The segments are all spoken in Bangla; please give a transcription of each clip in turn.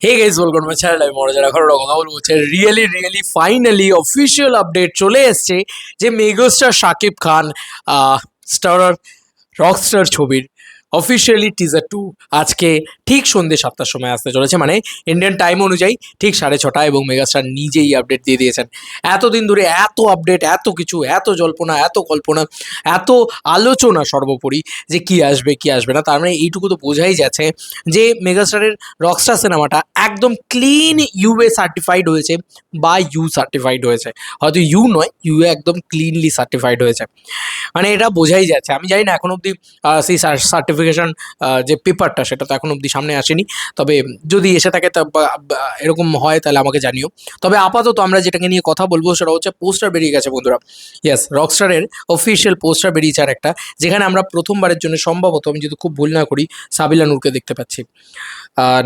Hey guys, welcome my channel. আমি মনোজ, এখন একটা কথা বলবো হচ্ছে রিয়েলি ফাইনালি অফিসিয়াল আপডেট চলে এসছে যে megastar Shakib Khan starrer Rockstar ছবির অফিসিয়ালি টিজার 2 আজকে ঠিক সন্ধ্যে 7টার সময় আসতে চলেছে, মানে ইন্ডিয়ান টাইম অনুযায়ী ঠিক 6:30, এবং মেগাস্টার নিজেই আপডেট দিয়ে দিয়েছেন। এতদিন ধরে এত আপডেট, এত কিছু, এত জল্পনা, এত কল্পনা, এত আলোচনা সর্বোপরি যে কি আসবে না, তার মানে এইটুকু তো বোঝাই যাচ্ছে যে মেগাস্টারের রকস্টার সিনেমাটা একদম ক্লিন ইউএ সার্টিফাইড হয়েছে বা ইউ সার্টিফাইড হয়েছে। হয়তো ইউ নয়, ইউএ একদম ক্লিনলি সার্টিফাইড হয়েছে, মানে এটা বোঝাই যাচ্ছে। আমি জানি না এখন অবধি সেই সার্টিফিকেশন যে পেপারটা সেটা তো এখন অবধি সামনে আসেনি, তবে যদি এসে থাকে তা এরকম হয় তাহলে আমাকে জানিও। তবে আপাতত আমরা যেটাকে নিয়ে কথা বলবো সেটা হচ্ছে পোস্টার বেরিয়ে গেছে বন্ধুরা। ইয়েস, রকস্টারের অফিসিয়াল পোস্টার বেরিয়েছে আর একটা, যেখানে আমরা প্রথমবারের জন্য সম্ভবত, আমি যদি খুব ভুল না করি, সাবিলা নূরকে দেখতে পাচ্ছি,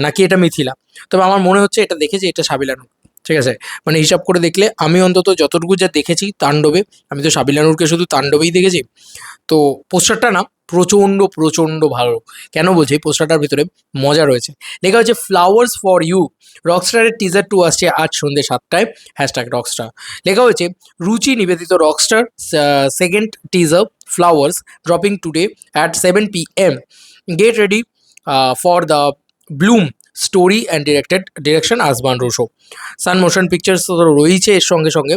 নাকি এটা মিথিলা। তবে আমার মনে হচ্ছে এটা দেখে যে এটা সাবিলা নূর। ঠিক আছে, মানে হিসাব করে দেখলে আমি অন্তত যতটুকু যা দেখেছি তাণ্ডবে, আমি তো সাবিলা নূরকে শুধু তাণ্ডবেই দেখেছি। তো পোস্টারটা না প্রচণ্ড ভালো। কেন বলছি, পোস্টারটার ভিতরে মজা রয়েছে। লেখা হচ্ছে ফ্লাওয়ার্স ফর ইউ। রকস্টারের টিজার 2 আসছে আজ সন্ধ্যে 7টায়, #রকস্টার। লেখা হয়েছে রুচি নিবেদিত rockstar second teaser flowers dropping today at 7 PM। Get ready for the bloom story and direction আসবান রোশো। সান মোশন পিকচার্স তো রয়েছে এর সঙ্গে সঙ্গে।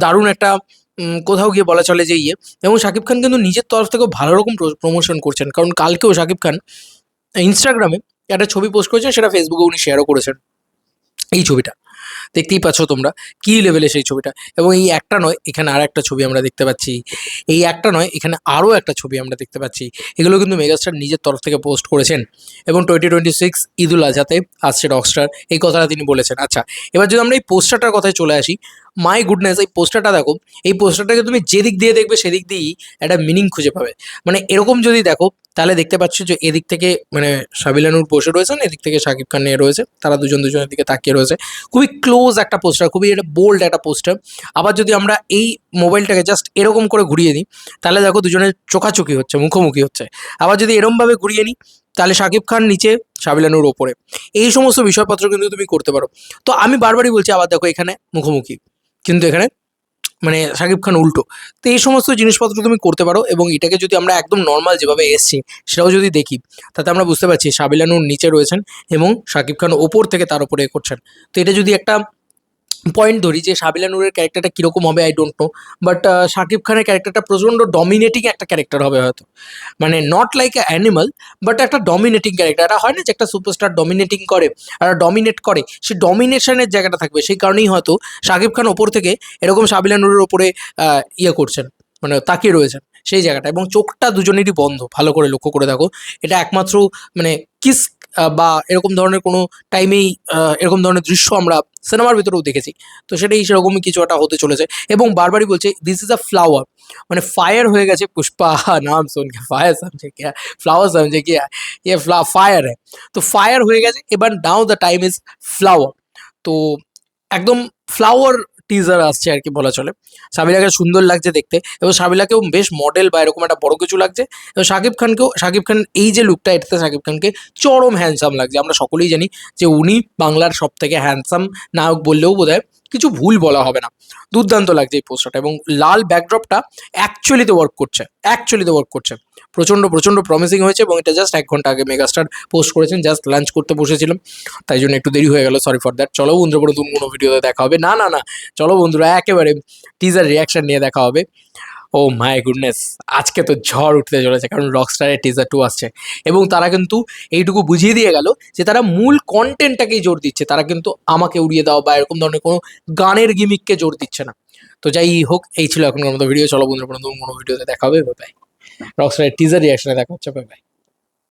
দারুণ একটা কোথাও গিয়ে বলা চলে যে এবং শাকিব খান কিন্তু নিজের তরফ থেকেও ভালো রকম প্রমোশন করছেন, কারণ কালকেও শাকিব খান ইনস্টাগ্রামে একটা ছবি পোস্ট করেছেন, সেটা ফেসবুকে উনি শেয়ারও করেছেন। এই ছবিটা দেখতেই পাচ্ছ তোমরা কী লেভেলে সেই ছবিটা। এবং এই একটা নয়, এখানে আর একটা ছবি আমরা দেখতে পাচ্ছি। এই একটা নয়, এখানে আরও একটা ছবি আমরা দেখতে পাচ্ছি। এগুলো কিন্তু মেগাস্টার নিজের তরফ থেকে পোস্ট করেছেন, এবং 2026 ঈদুল আজহাতে আসছে রকস্টার, এই কথাটা তিনি বলেছেন। আচ্ছা, এবার যদি আমরা এই পোস্টারটার কথায় চলে আসি, মাই গুডনেস, এই পোস্টারটা দেখো। এই পোস্টারটাকে তুমি যেদিক দিয়ে দেখবে সেদিক দিয়েই একটা মিনিং খুঁজে পাবে। মানে এরকম যদি দেখো তাহলে দেখতে পাচ্ছ যে এদিক থেকে মানে সাবিলা নূর বসে রয়েছেন, এদিক থেকে শাকিব খান নিয়ে রয়েছে, তারা দুজনের দিকে তাকিয়ে রয়েছে। খুবই ক্লোজ একটা পোস্টার, খুবই একটা বোল্ড একটা পোস্টার। আবার যদি আমরা এই মোবাইলটাকে জাস্ট এরকম করে ঘুরিয়ে দিই, তাহলে দেখো দুজনের চোখাচোখি হচ্ছে, মুখোমুখি হচ্ছে। আবার যদি এরমভাবে ঘুরিয়ে নিই, তাহলে শাকিব খান নিচে, সাবিলা নূর ওপরে। এই সমস্ত বিষয়পত্র কিন্তু তুমি করতে পারো। তো আমি বারবারই বলছি, আবার দেখো এখানে মুখোমুখি, কিন্তু এখানে মানে শাকিব খান উল্টো। তো এই সমস্ত জিনিসপত্র তুমি করতে পারো, এবং এটাকে যদি আমরা একদম নর্মাল যেভাবে এসছি সেটাও যদি দেখি, তাতে আমরা বুঝতে পারছি সাবিলা নূর নিচে রয়েছেন এবং শাকিব খান ওপর থেকে তার উপরে করছেন। তো এটা যদি একটা পয়েন্ট ধরি যে সাবিলা নূরের ক্যারেক্টারটা কীরকম হবে I don't know, but Shakib খানের ক্যারেক্টারটা প্রচণ্ড ডমিনেটিং একটা ক্যারেক্টার হবে হয়তো, মানে not like a animal, but একটা ডমিনেটিং ক্যারেক্টার। এটা হয় না যে একটা সুপারস্টার ডমিনেটিং করে আর ডমিনেট করে, সে ডমিনেশনের জায়গাটা থাকবে। সেই কারণেই হয়তো শাকিব খান ওপর থেকে এরকম সাবিলা নূরের ওপরে করছেন, মানে তাকিয়ে রয়েছেন সেই জায়গাটা, এবং চোখটা দুজনেরই বন্ধ। ভালো করে লক্ষ্য করে দেখো, এটা একমাত্র মানে কিস বা এরকম ধরনের কোনো টাইমেই এরকম ধরনের দৃশ্য আমরা সিনেমার ভিতরেও দেখেছি। তো সেটাই সেরকমই কিছু একটা হতে চলেছে, এবং বারবারই বলছে দিস ইজ আ ফ্লাওয়ার, মানে ফায়ার হয়ে গেছে। পুষ্পা নাম শুনকে ফায়ার সমঝে কিয়া, ফ্লাওয়ার সমঝে কিয়া, ইয়ে ফায়ার হ্যাঁ। তো ফায়ার হয়ে গেছে, এবার নাও দ্য টাইম ইজ ফ্লাওয়ার। তো একদম ফ্লাওয়ার টিজার আসছে আর কি বলা চলে। সাবিলাকে সুন্দর লাগছে দেখতে, এবং সাবিলাকেও বেশ মডেল বা এরকম একটা বড় কিছু লাগছে। এবং শাকিব খান এই যে লুকটা, এটাতে শাকিব খানকে চরম হ্যান্ডসাম লাগছে। আমরা সকলেই জানি যে উনি বাংলার সব থেকে হ্যান্ডসাম নায়ক বললেও বোধহয় কিছু ভুল বলা হবে না। দুর্দান্ত লাগছে এই পোস্টারটা, এবং লাল ব্যাকড্রপটা অ্যাকচুয়ালিতে ওয়ার্ক করছে। প্রচণ্ড প্রমিসিং হয়েছে, এবং এটা জাস্ট 1 ঘন্টা আগে মেগাস্টার পোস্ট করেছেন। জাস্ট লাঞ্চ করতে বসেছিলাম, তাই জন্য একটু দেরি হয়ে গেল, সরি ফর দ্যাট। চলো বন্ধুরা, নতুন কোনো ভিডিওতে দেখা হবে। না, চলো বন্ধুরা, একেবারে টিজার রিয়াকশন নিয়ে দেখা হবে। ও মাই গুডনেস, আজকে তো ঝড় উঠতে চলেছে, কারণ রকস্টারের টিজার 2 আসছে, এবং তারা কিন্তু এইটুকু বুঝিয়ে দিয়ে গেল যে তারা মূল কন্টেন্টটাকেই জোর দিচ্ছে। তারা কিন্তু আমাকে উড়িয়ে দাও বা এরকম ধরনের কোনো গানের গিমিককে জোর দিচ্ছে না। তো যাই হোক, এই ছিল এখনকার মতো ভিডিও। চলো বন্ধুরা, নতুন কোনো ভিডিওতে দেখা হবে। Bye bye. রকস্টারের টিজার রিয়াকশনে দেখা হচ্ছে। Bye by.